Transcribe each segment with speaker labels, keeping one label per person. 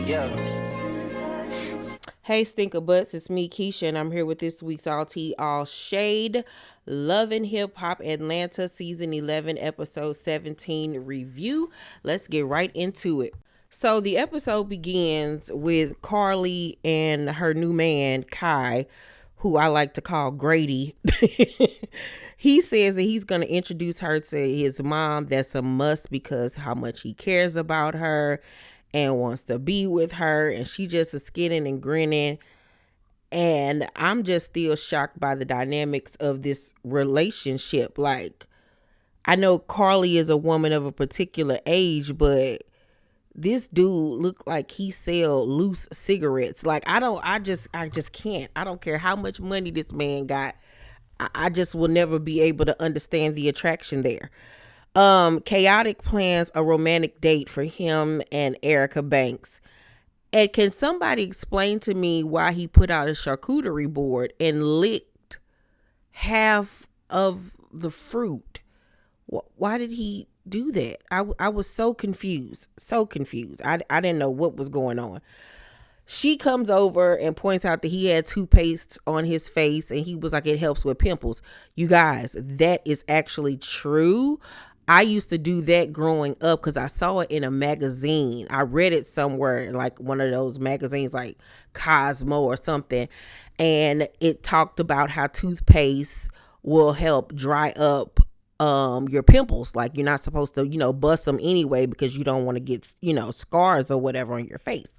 Speaker 1: Yeah.
Speaker 2: Hey Stinker Butts, it's me Kisha and I'm here with this week's All Tea All Shade Love and Hip Hop Atlanta Season 11 Episode 17 review. Let's get right into it. So the episode begins with Karlie and her new man Kai, who I like to call Grady. He says that he's going to introduce her to his mom. That's a must because how much he cares about her and wants to be with her, and she just is skinning and grinning. And I'm just still shocked by the dynamics of this relationship. Like, I know Karlie is a woman of a particular age, but this dude looked like he sell loose cigarettes. Like, I just can't. I don't care how much money this man got. I just will never be able to understand the attraction there. Chaotic plans a romantic date for him and Erica Banks. And can somebody explain to me why he put out a charcuterie board and licked half of the fruit? Why did he do that? I was so confused. I didn't know what was going on. She comes over and points out that he had toothpaste on his face and he was like, it helps with pimples. You guys, that is actually true. I used to do that growing up because I saw it in a magazine. I read it somewhere, like one of those magazines like Cosmo or something. And it talked about how toothpaste will help dry up your pimples. Like, you're not supposed to, bust them anyway because you don't want to get, scars or whatever on your face.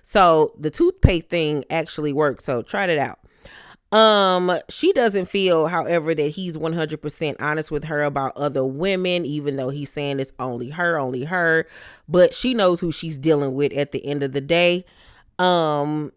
Speaker 2: So the toothpaste thing actually works. So try it out. She doesn't feel, however, that he's 100% honest with her about other women, even though he's saying it's only her, but she knows who she's dealing with at the end of the day. So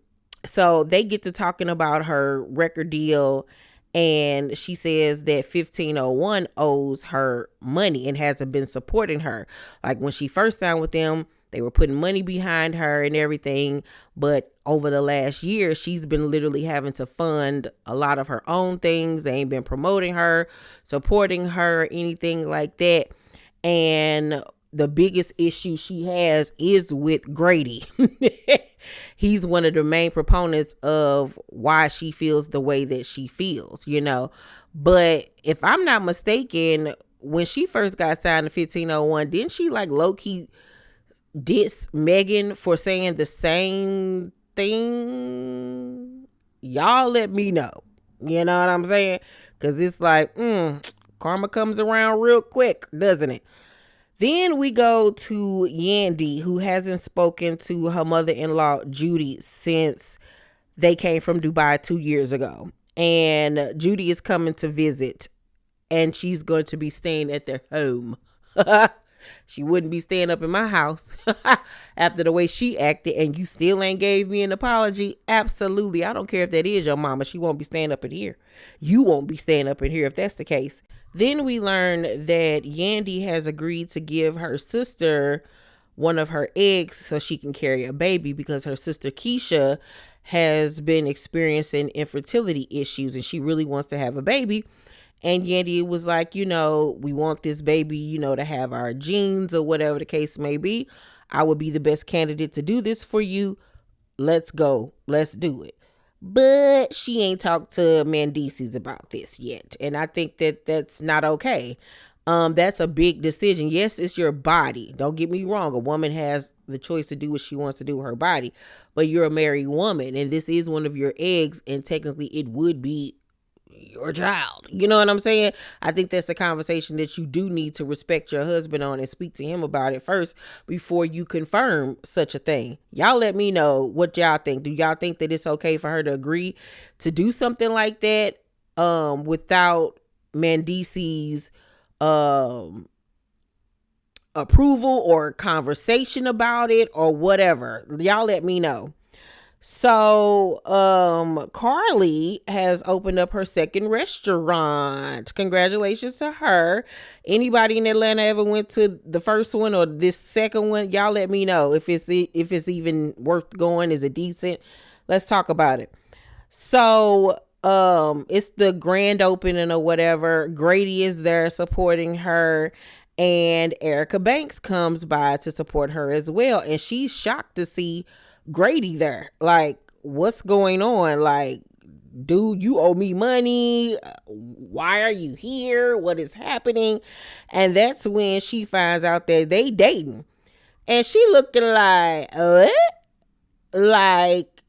Speaker 2: they get to talking about her record deal, and she says that 1501 owes her money and hasn't been supporting her. Like, when she first signed with them, they were putting money behind her and everything. But over the last year, she's been literally having to fund a lot of her own things. They ain't been promoting her, supporting her, anything like that. And the biggest issue she has is with Grady. He's one of the main proponents of why she feels the way that she feels, But if I'm not mistaken, when she first got signed to 1501, didn't she like low-key diss Megan for saying the same thing? Y'all let me know. You know what I'm saying? Because it's like, karma comes around real quick, doesn't it? Then we go to Yandy, who hasn't spoken to her mother-in-law, Judy, since they came from Dubai 2 years ago. And Judy is coming to visit, and she's going to be staying at their home. She wouldn't be staying up in my house after the way she acted, and you still ain't gave me an apology. Absolutely. I don't care if that is your mama. She won't be staying up in here. You won't be staying up in here if that's the case. Then we learn that Yandy has agreed to give her sister one of her eggs so she can carry a baby because her sister Kisha has been experiencing infertility issues and she really wants to have a baby. And Yandy was like, we want this baby, to have our genes or whatever the case may be. I would be the best candidate to do this for you. Let's go. Let's do it. But she ain't talked to Mendeeces about this yet. And I think that that's not okay. That's a big decision. Yes, it's your body. Don't get me wrong. A woman has the choice to do what she wants to do with her body. But you're a married woman. And this is one of your eggs. And technically it would be your child. You know what I'm saying? I think that's a conversation that you do need to respect your husband on and speak to him about it first before you confirm such a thing. Y'all let me know what y'all think. Do y'all think that it's okay for her to agree to do something like that without Mendeeces approval or conversation about it or whatever? Y'all let me know. So, Karlie has opened up her second restaurant. Congratulations to her. Anybody in Atlanta ever went to the first one or this second one? Y'all let me know if it's even worth going. Is it decent? Let's talk about it. So, it's the grand opening or whatever. Grady is there supporting her. And Erica Banks comes by to support her as well. And she's shocked to see Grady there. Like, what's going on? Like, dude, you owe me money. Why are you here? What is happening? And that's when she finds out that they dating. And she looking like, what? Like,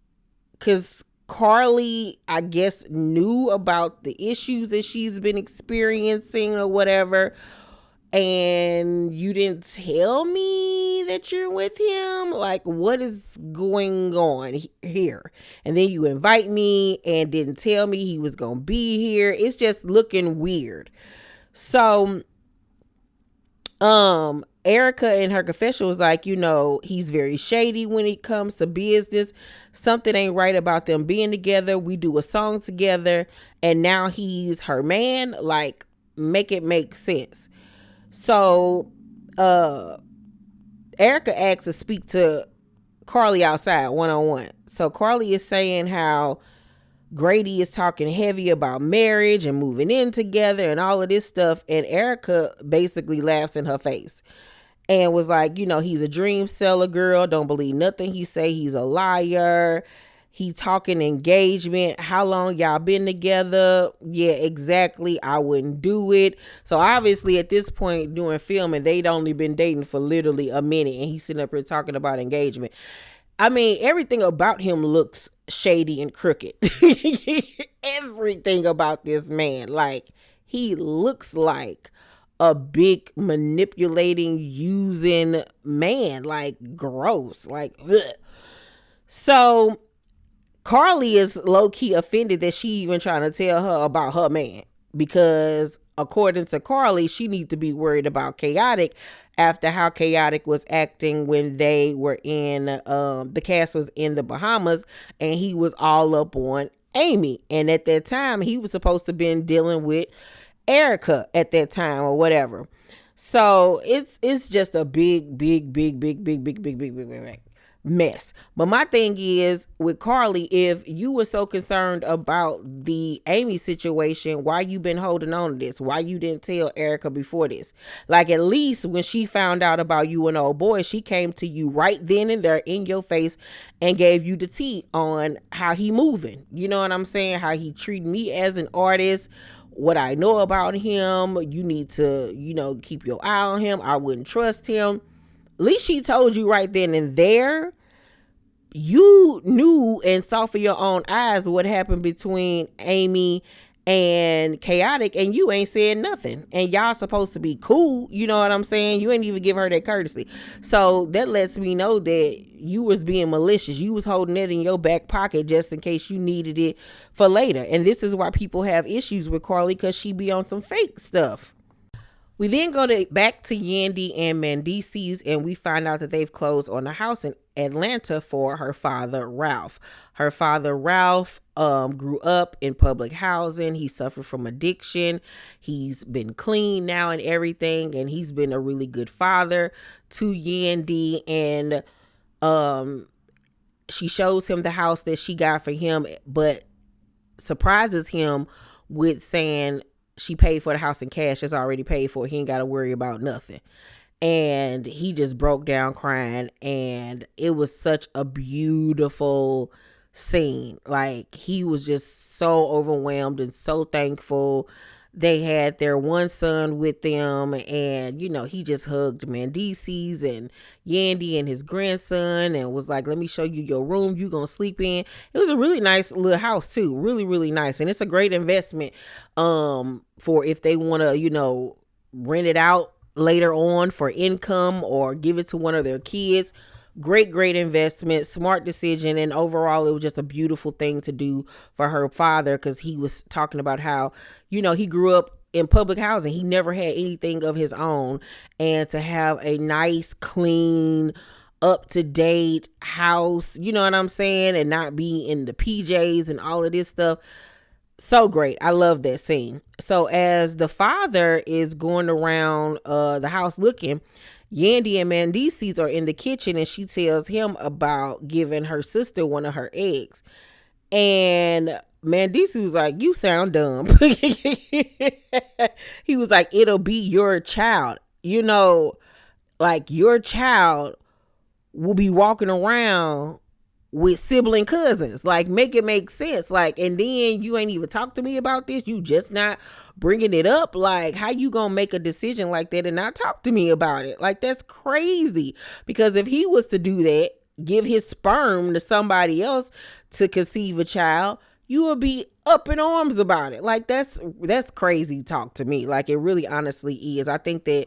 Speaker 2: because Karlie, I guess, knew about the issues that she's been experiencing or whatever. And you didn't tell me that you're with him? Like, what is going on here? And then you invite me and didn't tell me he was going to be here. It's just looking weird. So, Erica in her confession was like, he's very shady when it comes to business. Something ain't right about them being together. We do a song together and now he's her man. Like, make it make sense. So, Erica asks to speak to Karlie outside one-on-one. So Karlie is saying how Grady is talking heavy about marriage and moving in together and all of this stuff. And Erica basically laughs in her face and was like, he's a dream seller, girl. Don't believe nothing he say. He's a liar. He talking engagement. How long y'all been together? Yeah, exactly. I wouldn't do it. So obviously at this point during filming, they'd only been dating for literally a minute. And he's sitting up here talking about engagement. I mean, everything about him looks shady and crooked. Everything about this man. Like, he looks like a big manipulating, using man. Like, gross. Like, ugh. So Karlie is low-key offended that she even trying to tell her about her man, because according to Karlie, she needs to be worried about Chaotic after how Chaotic was acting when they were in the cast was in the Bahamas and he was all up on Amy. And at that time, he was supposed to been dealing with Erica at that time or whatever. So it's just a big mess. But my thing is with Karlie, if you were so concerned about the Amy situation, why you been holding on to this? Why you didn't tell Erica before this? Like, at least when she found out about you and old boy, she came to you right then and there in your face and gave you the tea on how he moving. You know what I'm saying? How he treated me as an artist, what I know about him. You need to, keep your eye on him. I wouldn't trust him. At least she told you right then and there. You knew and saw for your own eyes what happened between Amy and Chaotic, and you ain't saying nothing. And y'all supposed to be cool. You know what I'm saying? You ain't even give her that courtesy. So that lets me know that you was being malicious. You was holding it in your back pocket just in case you needed it for later. And this is why people have issues with Karlie, because she be on some fake stuff. We then go back to Yandy and Mendeeces, and we find out that they've closed on a house in Atlanta for her father, Ralph. Her father, Ralph, grew up in public housing. He suffered from addiction. He's been clean now and everything, and he's been a really good father to Yandy. And she shows him the house that she got for him, but surprises him with saying she paid for the house in cash. It's already paid for. He ain't got to worry about nothing. And he just broke down crying. And it was such a beautiful scene. Like, he was just so overwhelmed and so thankful. They had their one son with them, and he just hugged Mendeeces and Yandy and his grandson and was like, let me show you your room you gonna sleep in. It was a really nice little house too, really, really nice. And it's a great investment for if they want to, rent it out later on for income or give it to one of their kids. Great investment, smart decision. And overall, it was just a beautiful thing to do for her father, because he was talking about how, he grew up in public housing. He never had anything of his own. And to have a nice, clean, up-to-date house, you know what I'm saying? And not be in the PJs and all of this stuff. So great. I love that scene. So as the father is going around the house looking, Yandy and Mendeeces are in the kitchen, and she tells him about giving her sister one of her eggs. And Mendeeces was like, you sound dumb. He was like, it'll be your child. you know, like your child will be walking around with sibling cousins. Like, make it make sense. Like, and then you ain't even talk to me about this. You just not bringing it up. Like, how you gonna make a decision like that and not talk to me about it? Like, that's crazy. Because if he was to do that, give his sperm to somebody else to conceive a child, you will be up in arms about it. Like, that's crazy talk to me. Like, it really honestly is. I think that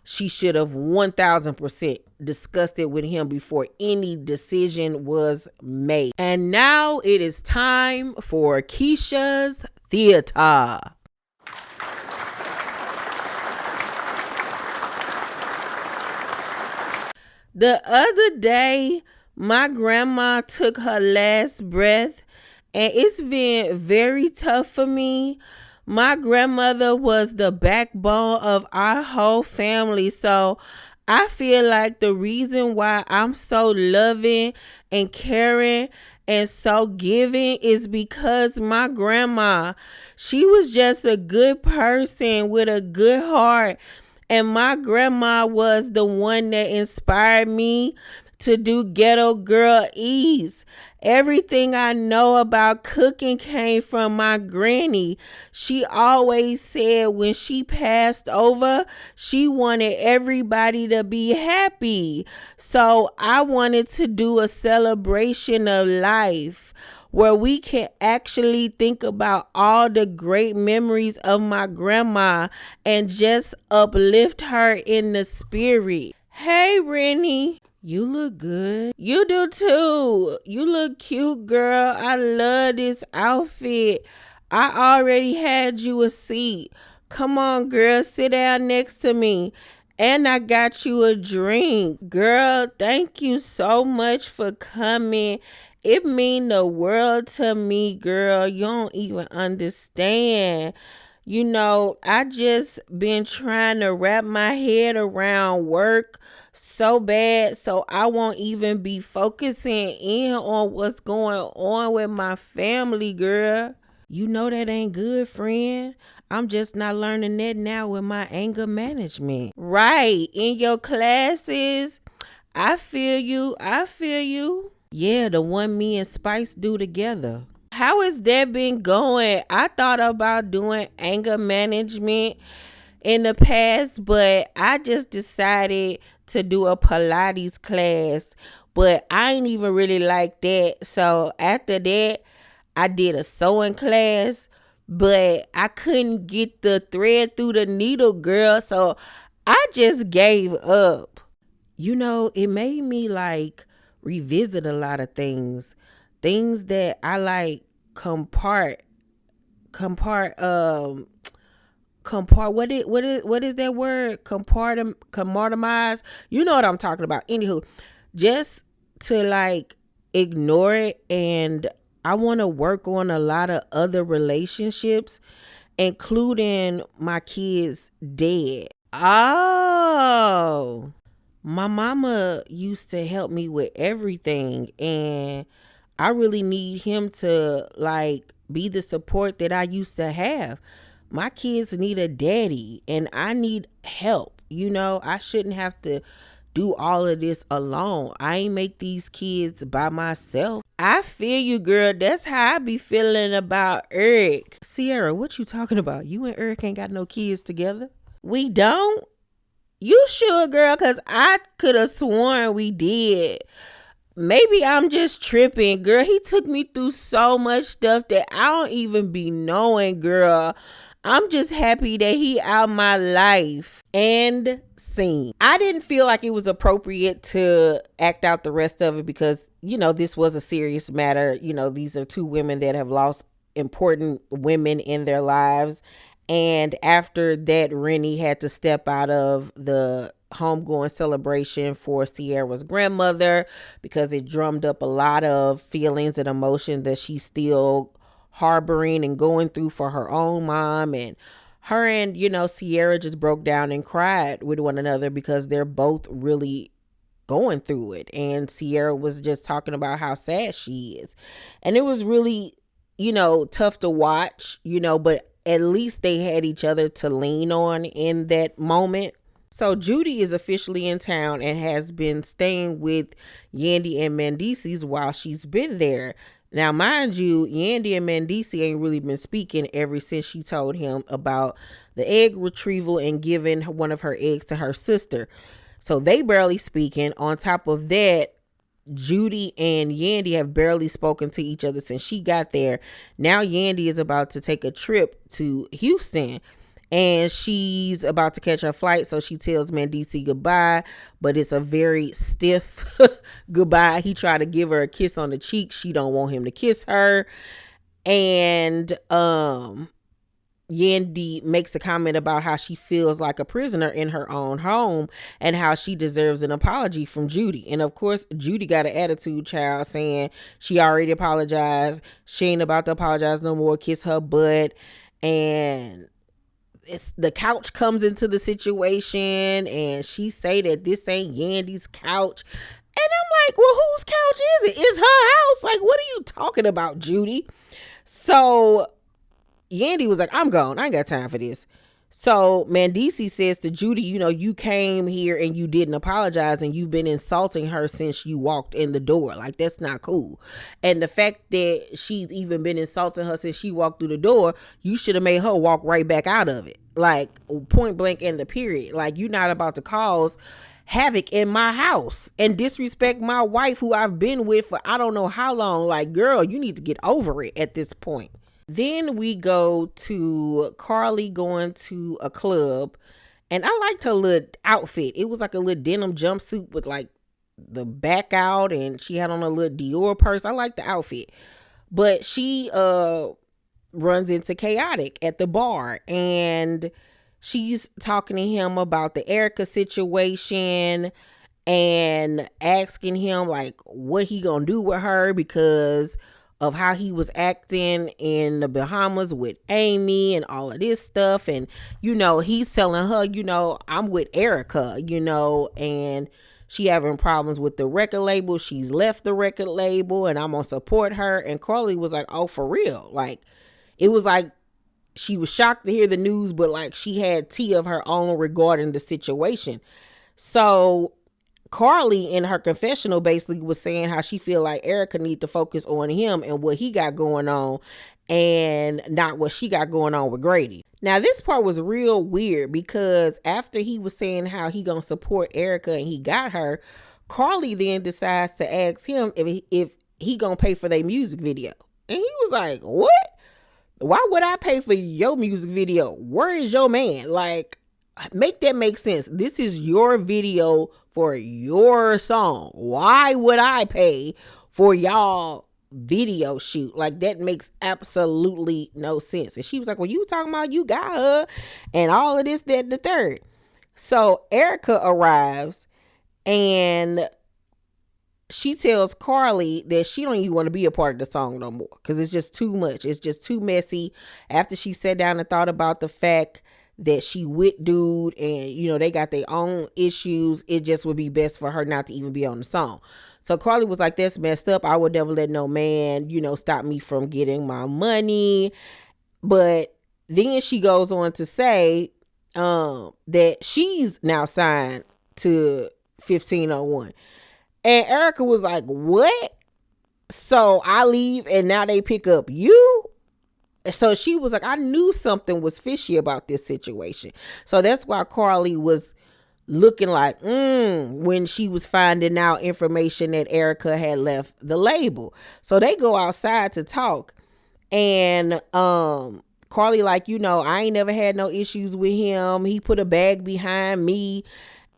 Speaker 2: she should have 1000% discussed it with him before any decision was made. And now it is time for Kisha's Theater. The other day, my grandma took her last breath, and it's been very tough for me. My grandmother was the backbone of our whole family, so I feel like the reason why I'm so loving and caring and so giving is because my grandma, she was just a good person with a good heart. And my grandma was the one that inspired me to do Ghetto Girl Eats. Everything I know about cooking came from my granny. She always said when she passed over, she wanted everybody to be happy. So I wanted to do a celebration of life where we can actually think about all the great memories of my grandma and just uplift her in the spirit. Hey, Rennie. You look good. You do too. You look cute, girl. I love this outfit. I already had you a seat. Come on, girl. Sit down next to me. And I got you a drink. Girl, thank you so much for coming. It mean the world to me, girl. You don't even understand. You know, I just been trying to wrap my head around work so bad, so I won't even be focusing in on what's going on with my family, girl. You know that ain't good, friend. I'm just not learning that now with my anger management. Right, in your classes. I feel you. Yeah, the one me and Spice do together. How has that been going? I thought about doing anger management in the past, but I just decided to do a Pilates class, but I ain't even really like that. So after that, I did a sewing class, but I couldn't get the thread through the needle, girl. So I just gave up. You know, it made me like revisit a lot of things that I like compart what is that word? Compartmentalize. You know what I'm talking about. Anywho, just to like ignore it, and I want to work on a lot of other relationships, including my kids' dad. Oh, my mama used to help me with everything, and I really need him to like be the support that I used to have. My kids need a daddy and I need help. You know, I shouldn't have to do all of this alone. I ain't make these kids by myself. I feel you, girl. That's how I be feeling about Eric. Sierra, what you talking about? You and Eric ain't got no kids together? We don't? You sure, girl? Because I could have sworn we did. Maybe I'm just tripping, girl. He took me through so much stuff that I don't even be knowing, girl. I'm just happy that he out my life. And scene. I didn't feel like it was appropriate to act out the rest of it because, you know, this was a serious matter. You know, these are two women that have lost important women in their lives. And after that, Rennie had to step out of the homegoing celebration for Sierra's grandmother because it drummed up a lot of feelings and emotion that she's still harboring and going through for her own mom. And her and, you know, Sierra just broke down and cried with one another because they're both really going through it. And Sierra was just talking about how sad she is. And it was really, you know, tough to watch, you know, but at least they had each other to lean on in that moment. So Judy is officially in town and has been staying with Yandy and Mendeeces while she's been there. Now, mind you, Yandy and Mendeeces ain't really been speaking ever since she told him about the egg retrieval and giving one of her eggs to her sister. So they barely speaking. On top of that, Judy and Yandy have barely spoken to each other since she got there. Now Yandy is about to take a trip to Houston and she's about to catch her flight. So she tells Mendeeces goodbye, but it's a very stiff goodbye. He tried to give her a kiss on the cheek. She don't want him to kiss her. And Yandy makes a comment about how she feels like a prisoner in her own home and how she deserves an apology from Judy. And of course, Judy got an attitude, child, saying she already apologized. She ain't about to apologize no more. Kiss her butt. And it's the couch comes into the situation and she say that this ain't Yandy's couch. And I'm like, well, whose couch is it? It's her house. Like, what are you talking about, Judy? So Yandy was like, I'm gone. I ain't got time for this. So Mendeeces says to Judy, you came here and you didn't apologize and you've been insulting her since you walked in the door. Like, that's not cool. And the fact that she's even been insulting her since she walked through the door, you should have made her walk right back out of it. Like, point blank in the period. Like, you're not about to cause havoc in my house and disrespect my wife who I've been with for I don't know how long. Like, girl, you need to get over it at this point. Then we go to Karlie going to a club, and I liked her little outfit. It was like a little denim jumpsuit with like the back out, and she had on a little Dior purse. I like the outfit, but she runs into Chaotic at the bar, and she's talking to him about the Erica situation and asking him like what he gonna do with her because of how he was acting in the Bahamas with Amy and all of this stuff. And, he's telling her, I'm with Erica, and she having problems with the record label. She's left the record label and I'm going to support her. And Karlie was like, oh, for real? Like, it was like she was shocked to hear the news, but like she had tea of her own regarding the situation. So Karlie in her confessional basically was saying how she feel like Erica need to focus on him and what he got going on and not what she got going on with Grady. Now this part was real weird because after he was saying how he gonna support Erica and he got her, Karlie then decides to ask him if he gonna pay for their music video. And he was like, what? Why would I pay for your music video? Where is your man? Like, make that make sense. This is your video for your song. Why would I pay for y'all video shoot? Like, that makes absolutely no sense. And she was like, well, you talking about you got her and all of this, that, and the third. So Erica arrives and she tells Karlie that she don't even want to be a part of the song no more because it's just too much. It's just too messy. After she sat down and thought about the fact that she with dude and they got their own issues, it just would be best for her not to even be on the song. So Karlie was like, that's messed up. I would never let no man stop me from getting my money. But then she goes on to say that she's now signed to 1501, and Erica was like, what? So I leave and now they pick up you? So she was like, I knew something was fishy about this situation. So that's why Karlie was looking like, when she was finding out information that Erica had left the label. So they go outside to talk. And Karlie like, I ain't never had no issues with him. He put a bag behind me.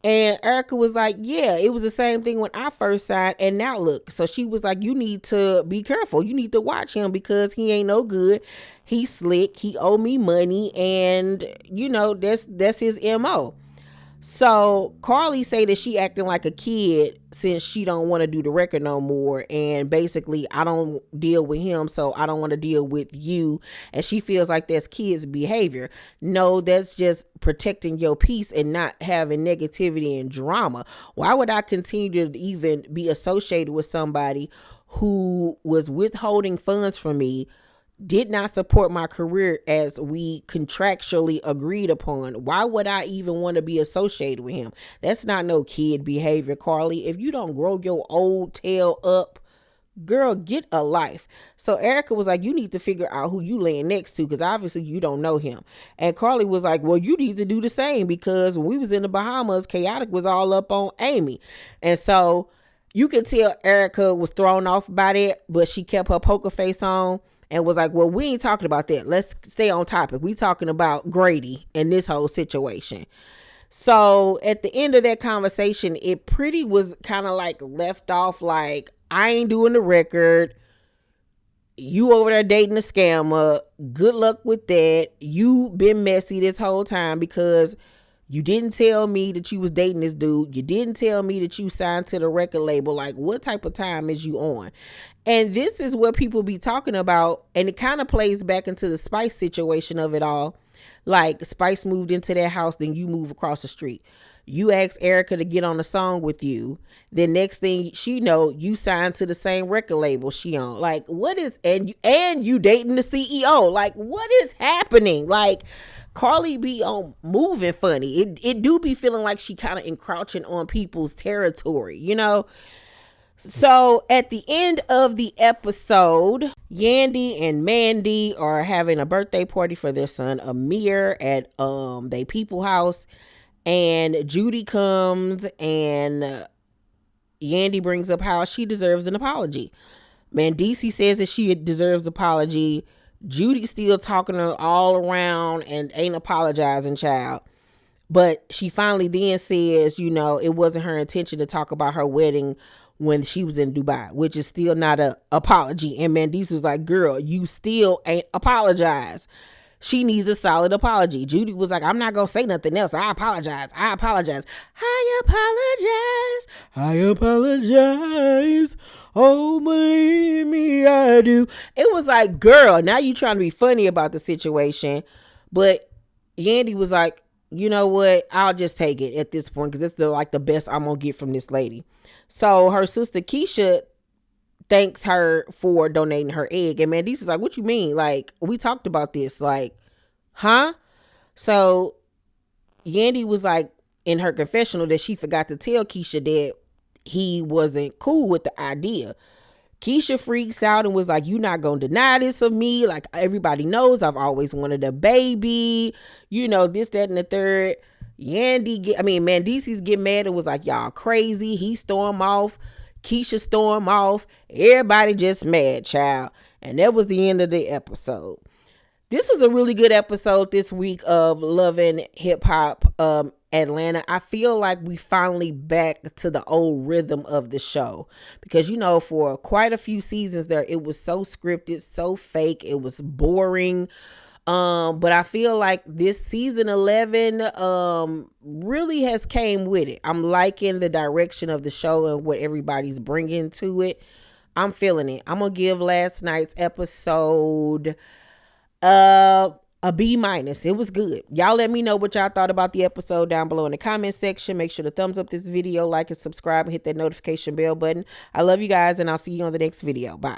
Speaker 2: And Erica was like, yeah, it was the same thing when I first signed. And now look. So she was like, you need to be careful. You need to watch him because he ain't no good. He's slick. He owe me money. And, that's his MO. So Karlie say that she acting like a kid since she don't want to do the record no more. And basically, I don't deal with him, so I don't want to deal with you. And she feels like that's kids' behavior. No, that's just protecting your peace and not having negativity and drama. Why would I continue to even be associated with somebody who was withholding funds from me did not support my career as we contractually agreed upon. Why would I even want to be associated with him? That's not no kid behavior, Karlie. If you don't grow your old tail up, girl, get a life. So Erica was like, you need to figure out who you laying next to, because obviously you don't know him. And Karlie was like, well, you need to do the same, because when we was in the Bahamas, Chaotic was all up on Amy. And so you could tell Erica was thrown off by that, but she kept her poker face on and was like, well, we ain't talking about that. Let's stay on topic. We talking about Grady and this whole situation. So at the end of that conversation, it pretty was kind of like left off like, I ain't doing the record. You over there dating a scammer. Good luck with that. You been messy this whole time because you didn't tell me that you was dating this dude. You didn't tell me that you signed to the record label. Like, what type of time is you on? And this is what people be talking about. And it kind of plays back into the Spice situation of it all. Like, Spice moved into their house, then you move across the street. You asked Erica to get on a song with you. Then next thing she know, you signed to the same record label she on. Like, what is, and you dating the CEO. Like, what is happening? Like, Karlie be on moving funny. It do be feeling like she kind of encroaching on people's territory, you know? So at the end of the episode, Yandy and Mandy are having a birthday party for their son Amir at they people house. And Judy comes and Yandy brings up how she deserves an apology. Mendeeces says that she deserves an apology. Judy's still talking her all around and ain't apologizing, child. But she finally then says, you know, it wasn't her intention to talk about her wedding when she was in Dubai, which is still not a apology. And Mendeeces was like, girl, you still ain't apologized. She needs a solid apology. Judy was like, I'm not going to say nothing else. I apologize. I apologize. I apologize. Oh, believe me, I do. It was like, girl, now you trying to be funny about the situation. But Yandy was like, you know what? I'll just take it at this point, because it's the best I'm going to get from this lady. So her sister Kisha thanks her for donating her egg. And Mendeeces is like, what you mean? Like, we talked about this. Like, huh? So Yandy was like in her confessional that she forgot to tell Kisha that he wasn't cool with the idea. Kisha freaks out and was like, you not gonna deny this of me. Like, everybody knows I've always wanted a baby. You know, this, that, and the third. Mendeeces get mad and was like, y'all crazy. He stormed off. Kisha storm off. Everybody just mad, child. And that was the end of the episode. This was a really good episode this week of Love and Hip Hop Atlanta. I feel like we finally back to the old rhythm of the show, because, you know, for quite a few seasons there, it was so scripted, so fake. It was boring. But I feel like this season 11 really has came with it. I'm liking the direction of the show and what everybody's bringing to it. I'm feeling it. I'm gonna give last night's episode a B-. It was good. Y'all let me know what y'all thought about the episode down below in the comment section. Make sure to thumbs up this video, like and subscribe, and hit that notification bell button. I love you guys, and I'll see you on the next video. Bye.